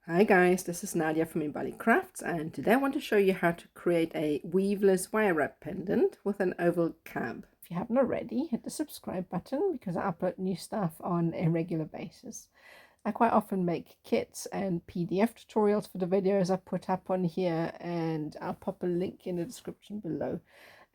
Hi guys, this is Nadia from Imbali Crafts, and today I want to show you how to create a weaveless wire wrap pendant with an oval cab. If you haven't already, hit the subscribe button because I upload new stuff on a regular basis. I quite often make kits and PDF tutorials for the videos I put up on here, and I'll pop a link in the description below.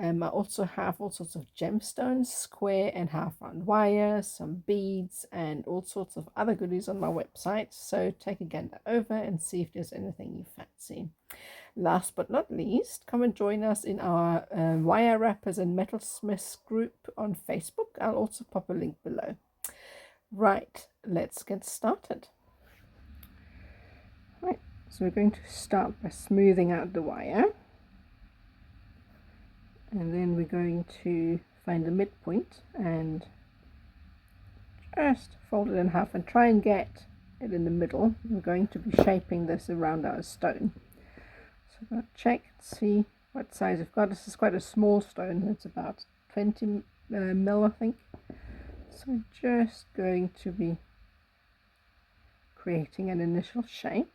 I also have all sorts of gemstones, square and half round wire, some beads, and all sorts of other goodies on my website. So take a gander over and see if there's anything you fancy. Last but not least, come and join us in our wire wrappers and metalsmiths group on Facebook. I'll also pop a link below. Right, let's get started. Right, so we're going to start by smoothing out the wire. And then we're going to find the midpoint and just fold it in half and try and get it in the middle. We're going to be shaping this around our stone. So I'm going to check and see what size we've got. This is quite a small stone. It's about 20 mil, I think. So we're just going to be creating an initial shape.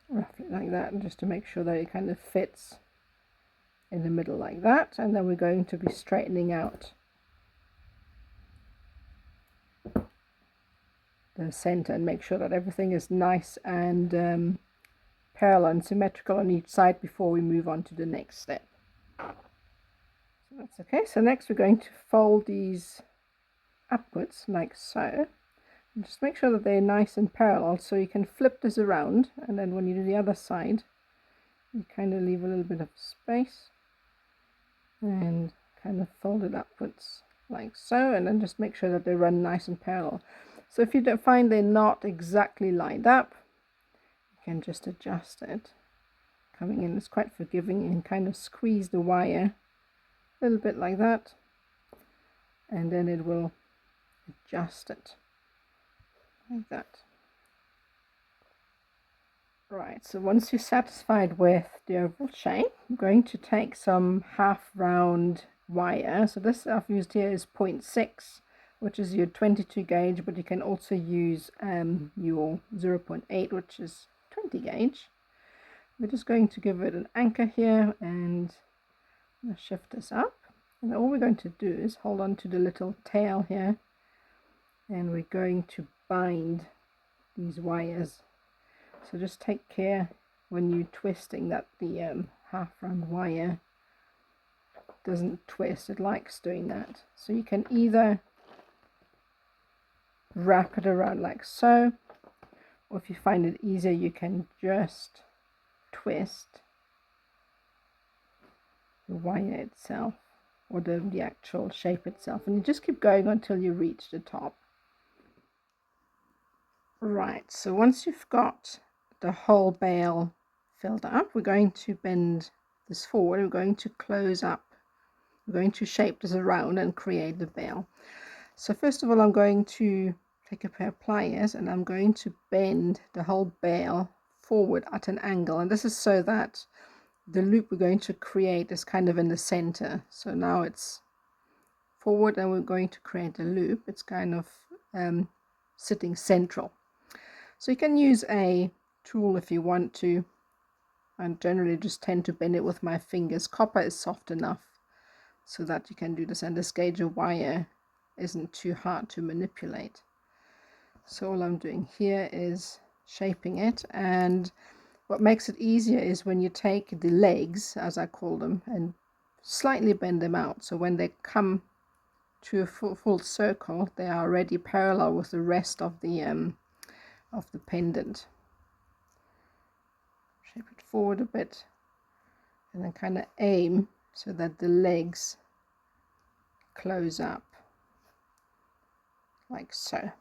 Roughly like that, and just to make sure that it kind of fits in the middle like that. And then we're going to be straightening out the center and make sure that everything is nice and parallel and symmetrical on each side before we move on to the next step. So that's okay. So next we're going to fold these upwards like so. Just make sure that they're nice and parallel, so you can flip this around, and then when you do the other side you kind of leave a little bit of space and kind of fold it upwards like so, and then just make sure that they run nice and parallel. So if you don't find they're not exactly lined up, you can just adjust it. Coming in, it's quite forgiving. You can kind of squeeze the wire a little bit like that, and then it will adjust it like that. Right, so once you're satisfied with the oval shape, I'm going to take some half round wire. So this I've used here is 0.6, which is your 22 gauge, but you can also use your 0.8, which is 20 gauge. We're just going to give it an anchor here, and I'm going to shift this up. And all we're going to do is hold on to the little tail here, and we're going to bind these wires. So just take care when you're twisting that the half round wire doesn't twist. It likes doing that. So you can either wrap it around like so, or if you find it easier, you can just twist the wire itself, or the actual shape itself, and you just keep going until you reach the top. Right, so once you've got the whole bale filled up, we're going to bend this forward. We're going to close up. We're going to shape this around and create the bale. So first of all, I'm going to take a pair of pliers and I'm going to bend the whole bale forward at an angle, and this is so that the loop we're going to create is kind of in the center. So now it's forward and we're going to create a loop. It's kind of sitting central. So you can use a tool if you want to. I generally just tend to bend it with my fingers. Copper is soft enough so that you can do this, and this gauge of wire isn't too hard to manipulate. So all I'm doing here is shaping it, and what makes it easier is when you take the legs, as I call them, and slightly bend them out, so when they come to a full circle they are already parallel with the rest of the pendant. Shape it forward a bit and then kind of aim so that the legs close up like so.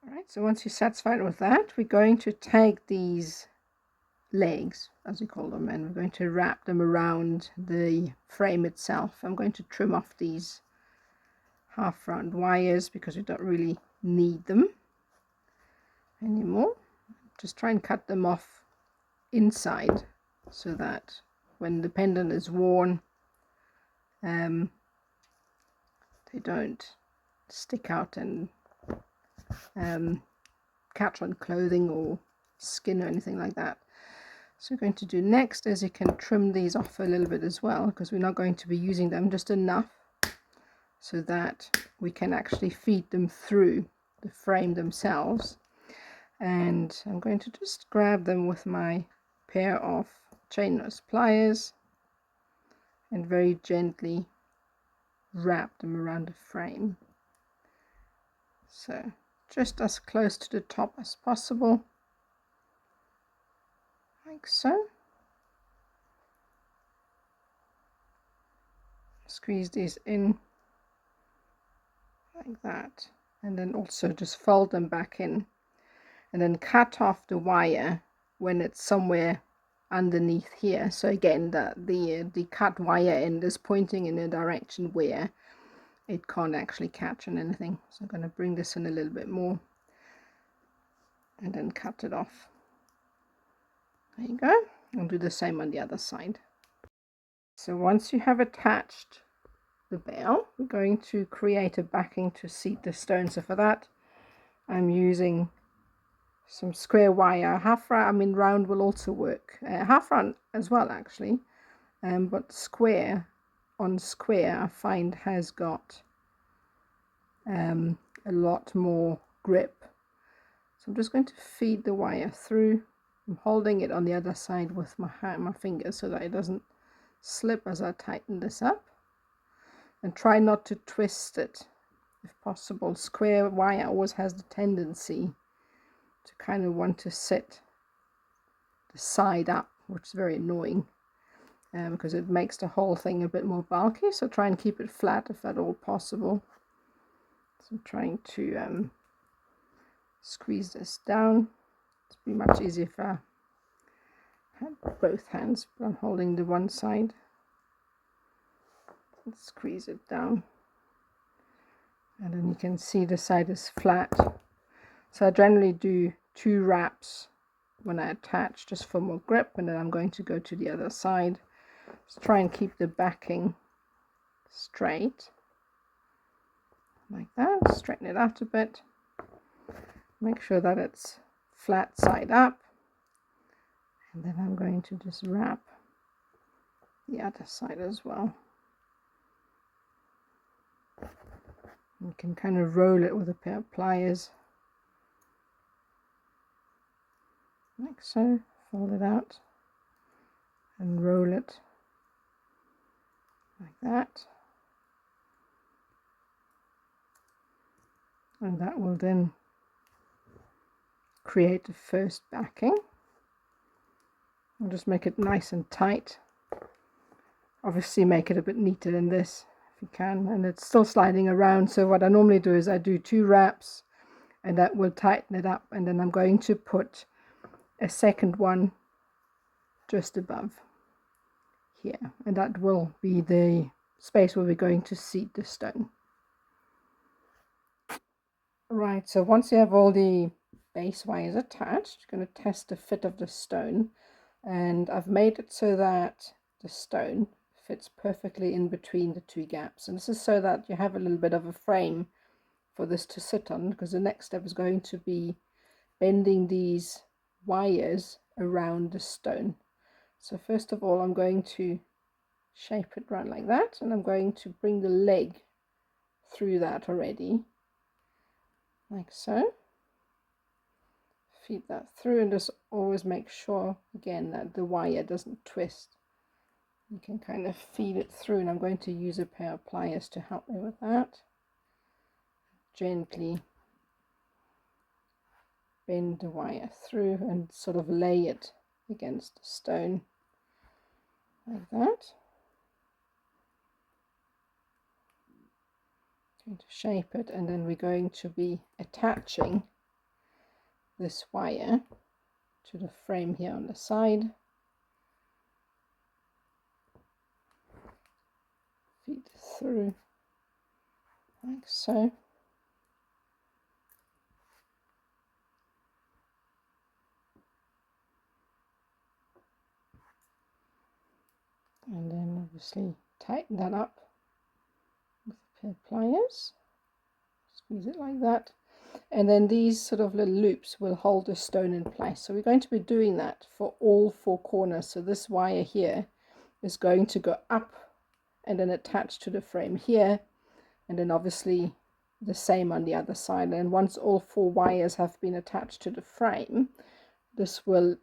Alright, so once you're satisfied with that, we're going to take these legs, as we call them, and we're going to wrap them around the frame itself. I'm going to trim off these half round wires because we don't really need them anymore. Just try and cut them off inside so that when the pendant is worn, they don't stick out and catch on clothing or skin or anything like that. So we're going to do next is you can trim these off a little bit as well, because we're not going to be using them, just enough so that we can actually feed them through the frame themselves. And I'm going to just grab them with my pair of chainless pliers and very gently wrap them around the frame. So just as close to the top as possible, like so. Squeeze these in like that, and then also just fold them back in, and then cut off the wire when it's somewhere underneath here. So again, the cut wire end is pointing in a direction where it can't actually catch on anything. So I'm going to bring this in a little bit more and then cut it off. There you go. I'll do the same on the other side. So once you have attached the bail, we're going to create a backing to seat the stone. So for that, I'm using some square wire, half round. I mean, round will also work, half round as well actually, but square on square I find has got a lot more grip. So I'm just going to feed the wire through. I'm holding it on the other side with my fingers so that it doesn't slip as I tighten this up, and try not to twist it if possible. Square wire always has the tendency to kind of want to sit the side up, which is very annoying because it makes the whole thing a bit more bulky. So try and keep it flat if at all possible. So I'm trying to squeeze this down. It'd be much easier if I had both hands, but I'm holding the one side. Let's squeeze it down, and then you can see the side is flat. So I generally do 2 wraps when I attach, just for more grip, and then I'm going to go to the other side. Just try and keep the backing straight like that. Straighten it out a bit, make sure that it's flat side up, and then I'm going to just wrap the other side as well. You can kind of roll it with a pair of pliers like so. Fold it out and roll it like that, and that will then create the first backing. I'll just make it nice and tight. Obviously make it a bit neater than this if you can, and it's still sliding around. So what I normally do is I do 2 wraps, and that will tighten it up, and then I'm going to put a second one just above here, and that will be the space where we're going to seat the stone. Right, so once you have all the base wires attached, you're going to test the fit of the stone, and I've made it so that the stone fits perfectly in between the 2 gaps, and this is so that you have a little bit of a frame for this to sit on, because the next step is going to be bending these wires around the stone. So first of all, I'm going to shape it round like that, and I'm going to bring the leg through that already, like so. Feed that through, and just always make sure again that the wire doesn't twist. You can kind of feed it through, and I'm going to use a pair of pliers to help me with that. Gently bend the wire through and sort of lay it against the stone like that. Going to shape it, and then we're going to be attaching this wire to the frame here on the side. Feed through like so. and then obviously tighten that up with a pair of pliers. Squeeze it like that, and then these sort of little loops will hold the stone in place. So we're going to be doing that for all four corners. So this wire here is going to go up and then attach to the frame here, and then obviously the same on the other side. And once all four wires have been attached to the frame, this will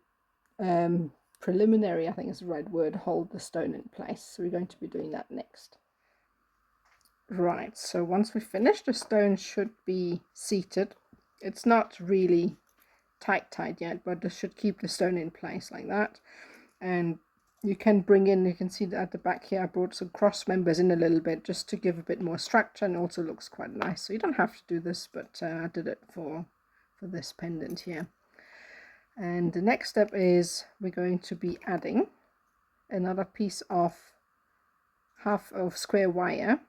preliminary, I think is the right word, hold the stone in place. So we're going to be doing that next. Right, so once we finish, the stone should be seated. It's not really tight yet, but this should keep the stone in place like that. And you can bring in, you can see that at the back here I brought some cross members in a little bit just to give a bit more structure, and also looks quite nice. So you don't have to do this, but I did it for this pendant here. And the next step is we're going to be adding another piece of half of square wire,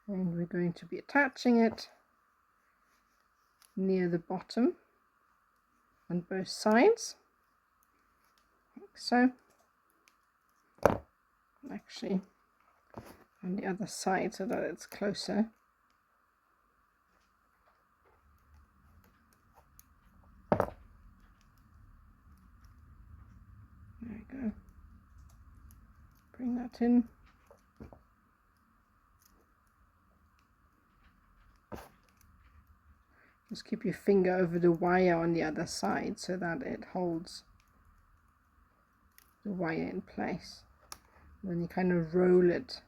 and we're going to be attaching it near the bottom on both sides, like so. Actually on the other side so that it's closer. There we go. Bring that in. Just keep your finger over the wire on the other side so that it holds the wire in place. And then you kind of roll it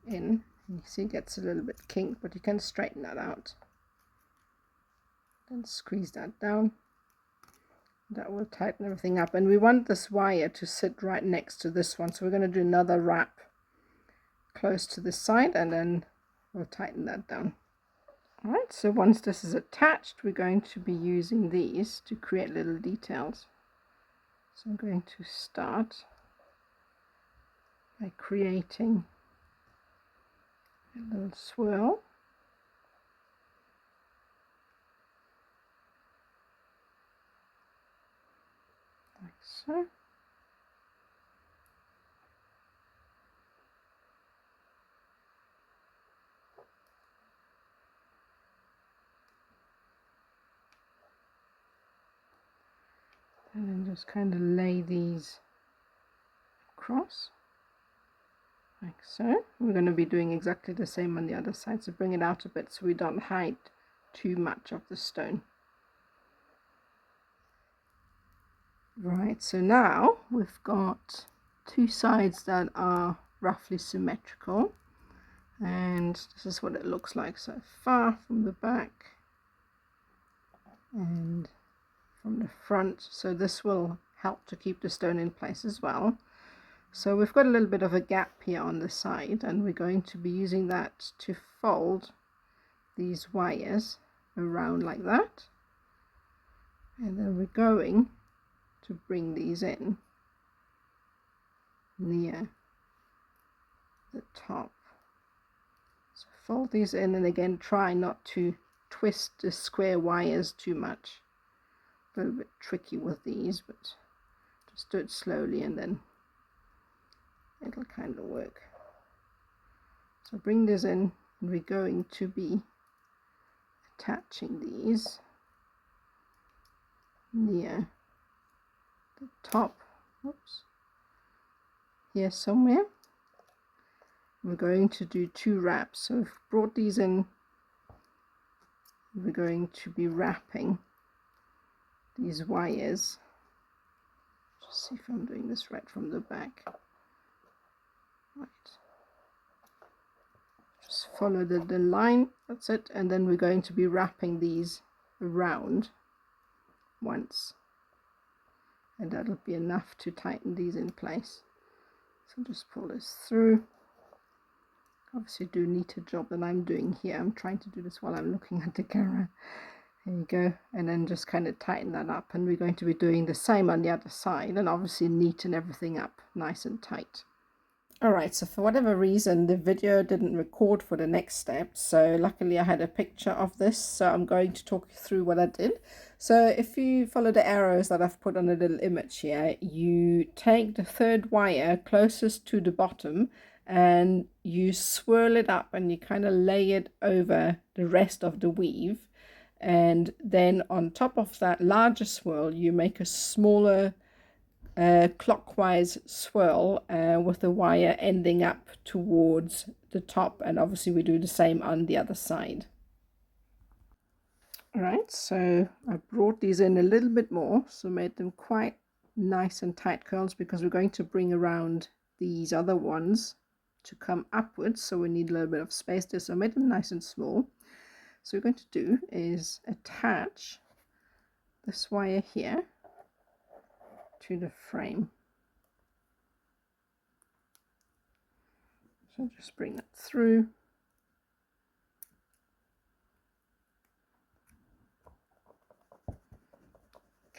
in. You see it gets a little bit kinked, but you can straighten that out. Then squeeze that down. That will tighten everything up. And we want this wire to sit right next to this one. So we're going to do another wrap close to this side, and then we'll tighten that down. Alright, so once this is attached, we're going to be using these to create little details. So I'm going to start by creating a little swirl. Like so. And then just kind of lay these across, like so. We're going to be doing exactly the same on the other side, so bring it out a bit so we don't hide too much of the stone. Right, so now we've got two sides that are roughly symmetrical, and this is what it looks like so far from the back and from the front. So this will help to keep the stone in place as well. So we've got a little bit of a gap here on the side, and we're going to be using that to fold these wires around like that, and then we're going to bring these in near the top. So fold these in, and again try not to twist the square wires too much. A little bit tricky with these, but just do it slowly and then it'll kind of work. So bring this in, and we're going to be attaching these near the top, oops, here somewhere. We're going to do two wraps. So we've brought these in, we're going to be wrapping these wires. Just see if I'm doing this right from the back. Right. Just follow the line, that's it, and then we're going to be wrapping these around once, and that'll be enough to tighten these in place. So just pull this through. Obviously do a neater job than I'm doing here. I'm trying to do this while I'm looking at the camera. There you go, and then just kind of tighten that up, and we're going to be doing the same on the other side, and obviously neaten everything up nice and tight. Alright, so for whatever reason the video didn't record for the next step, so luckily I had a picture of this, so I'm going to talk you through what I did. So if you follow the arrows that I've put on a little image here, you take the third wire closest to the bottom and you swirl it up and you kind of lay it over the rest of the weave, and then on top of that larger swirl you make a smaller clockwise swirl with the wire ending up towards the top, and obviously we do the same on the other side. Alright, so I brought these in a little bit more, so made them quite nice and tight curls because we're going to bring around these other ones to come upwards, so we need a little bit of space there, so I made them nice and small. So what we're going to do is attach this wire here to the frame. So just bring that through.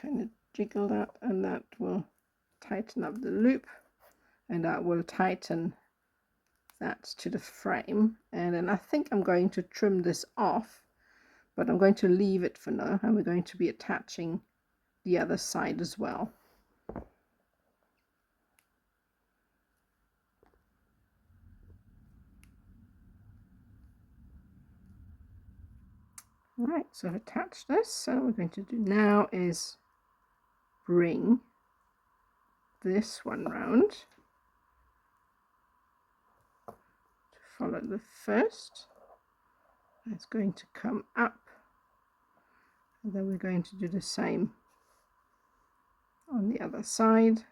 Kind of jiggle that, and that will tighten up the loop, and that will tighten that to the frame. And then I think I'm going to trim this off, but I'm going to leave it for now, and we're going to be attaching the other side as well. Right, so I've attached this. So what we're going to do now is bring this one round to follow the first. It's going to come up, and then we're going to do the same on the other side.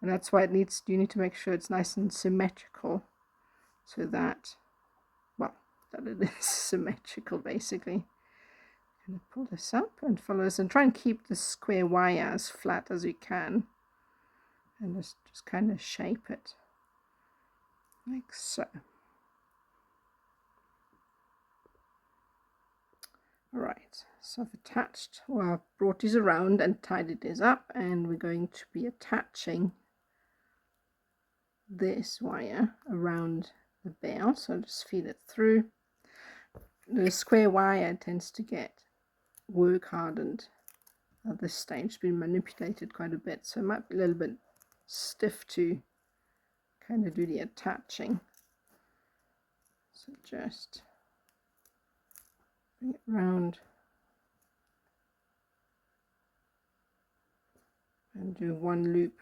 And that's why you need to make sure it's nice and symmetrical, so that, well, that it is symmetrical basically. I'm going to pull this up and follow this, and try and keep the square wire as flat as you can, and just kind of shape it like so. Alright, so I've attached, well, I've brought these around and tidied this up, and we're going to be attaching this wire around the bail. So I'll just feed it through. The square wire tends to get work hardened at this stage. It's been manipulated quite a bit, so it might be a little bit stiff to kind of do the attaching. So just bring it round and do one loop.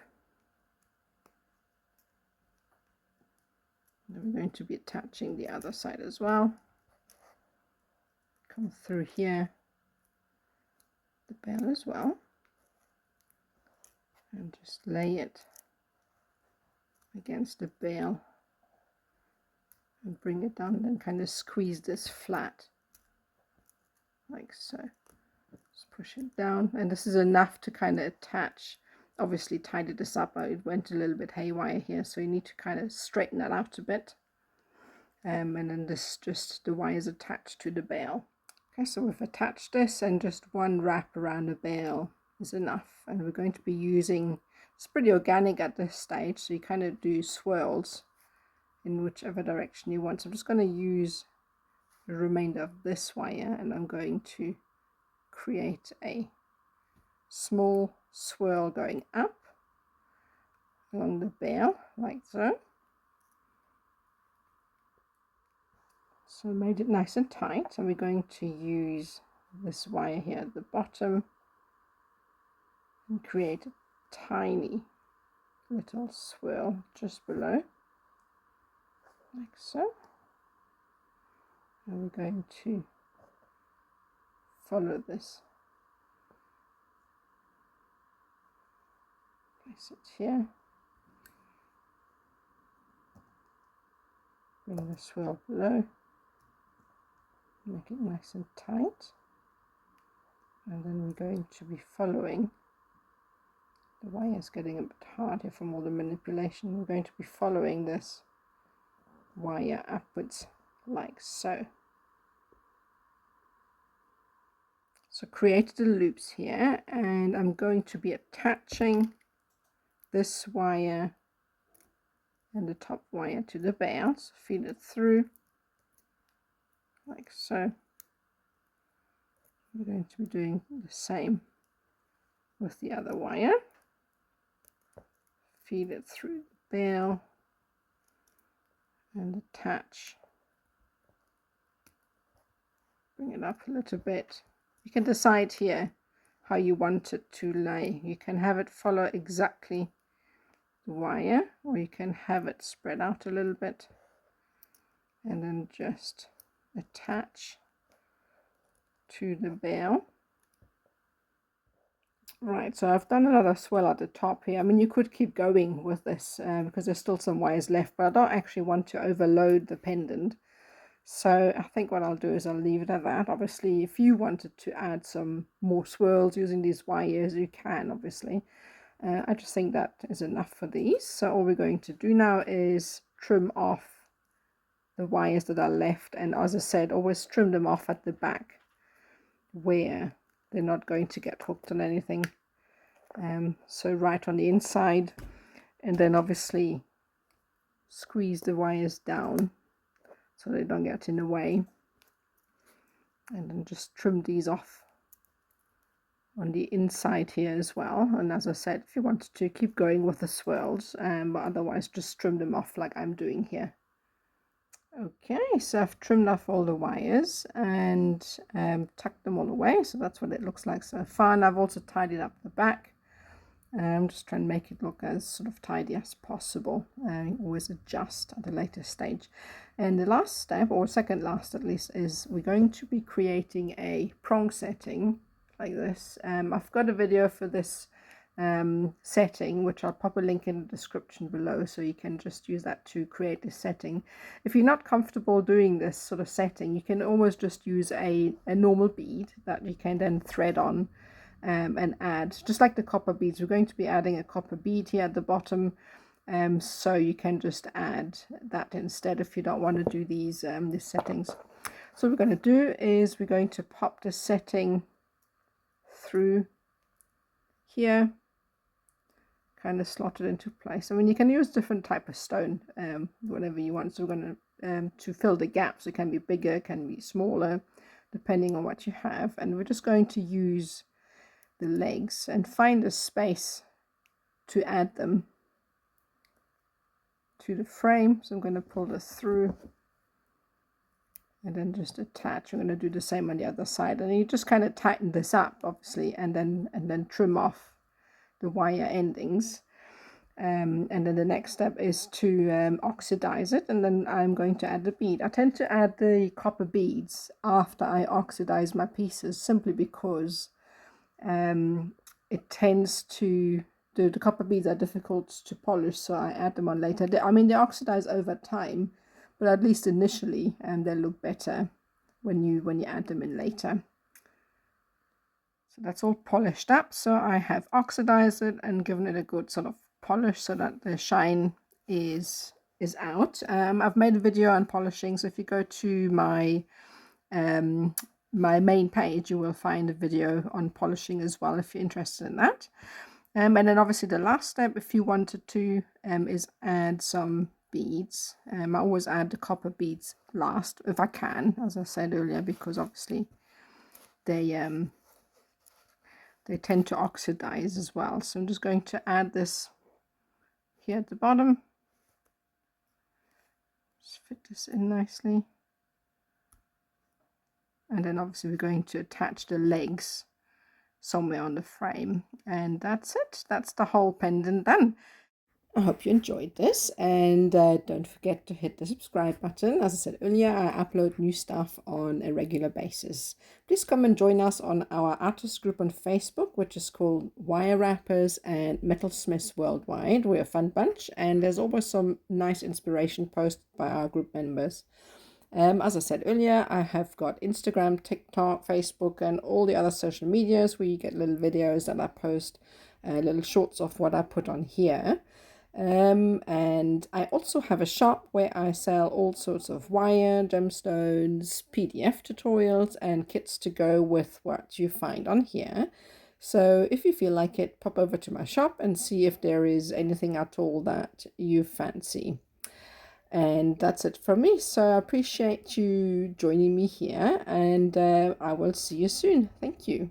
Then we're going to be attaching the other side as well. Come through here, the bail as well, and just lay it against the bail and bring it down, and kind of squeeze this flat like so. Just push it down, and this is enough to kind of attach. Obviously tidied this up, it went a little bit haywire here, so you need to kind of straighten that out a bit. And then this, just the wires attached to the bail. Okay, so we've attached this, and just one wrap around the bail is enough. And we're going to be using, it's pretty organic at this stage, so you kind of do swirls in whichever direction you want. So I'm just going to use the remainder of this wire, and I'm going to create a small swirl going up along the bail like so. So I made it nice and tight, and we're going to use this wire here at the bottom and create a tiny little swirl just below like so. And we're going to follow this. Place it here. Bring the swirl below. Make it nice and tight. And then we're going to be following. The wire is getting a bit hard here from all the manipulation. We're going to be following this wire upwards like so. So created the loops here, and I'm going to be attaching this wire and the top wire to the bale. So feed it through like so. We're going to be doing the same with the other wire. Feed it through the bale and attach. Bring it up a little bit. You can decide here how you want it to lay. You can have it follow exactly the wire, or you can have it spread out a little bit and then just attach to the bale. Right, so I've done another swirl at the top here. I mean, you could keep going with this because there's still some wires left, but I don't actually want to overload the pendant. So I think what I'll do is I'll leave it at that. Obviously, if you wanted to add some more swirls using these wires, you can, obviously. I just think that is enough for these. So all we're going to do now is trim off the wires that are left. And as I said, always trim them off at the back where they're not going to get hooked on anything. So right on the inside. And then obviously squeeze the wires down so they don't get in the way. And then just trim these off on the inside here as well. And as I said, if you wanted to keep going with the swirls, but otherwise just trim them off like I'm doing here. Okay, so I've trimmed off all the wires and tucked them all away. So that's what it looks like so far. And I've also tidied up the back. I'm just trying to make it look as sort of tidy as possible. Always adjust at a later stage. And the last step, or second last at least, is we're going to be creating a prong setting like this. I've got a video for this setting, which I'll pop a link in the description below, so you can just use that to create this setting. If you're not comfortable doing this sort of setting, you can always just use a normal bead that you can then thread on and add, just like the copper beads. We're going to be adding a copper bead here at the bottom, so you can just add that instead if you don't want to do these settings. So what we're going to do is we're going to pop the setting through here, kind of slot it into place. I mean, you can use different type of stone, whatever you want. So we're going to fill the gaps. It can be bigger, can be smaller, depending on what you have. And we're just going to use the legs and find a space to add them to the frame. So I'm going to pull this through and then just attach. I'm going to do the same on the other side, and you just kind of tighten this up, obviously, and then trim off the wire endings. And then the next step is to oxidize it, and then I'm going to add the bead. I tend to add the copper beads after I oxidize my pieces, simply because it tends to, the copper beads are difficult to polish, so I add them on later. I mean, they oxidize over time, but at least initially they look better when you add them in later. So that's all polished up. So I have oxidized it and given it a good sort of polish so that the shine is out. I've made a video on polishing, so if you go to my main page, you will find a video on polishing as well if you're interested in that. And then obviously the last step, if you wanted to, is add some beads. I always add the copper beads last if I can, as I said earlier, because obviously they tend to oxidize as well. So I'm just going to add this here at the bottom. Just fit this in nicely. And then obviously we're going to attach the legs somewhere on the frame. And that's it. That's the whole pendant done. I hope you enjoyed this, and don't forget to hit the subscribe button. As I said earlier, I upload new stuff on a regular basis. Please come and join us on our artist group on Facebook, which is called Wire Wrappers and Metalsmiths Worldwide. We're a fun bunch, and there's always some nice inspiration posted by our group members. As I said earlier, I have got Instagram, TikTok, Facebook, and all the other social medias where you get little videos that I post, little shorts of what I put on here. And I also have a shop where I sell all sorts of wire, gemstones, PDF tutorials, and kits to go with what you find on here. So if you feel like it, pop over to my shop and see if there is anything at all that you fancy. And that's it from me. So I appreciate you joining me here, and I will see you soon. Thank you.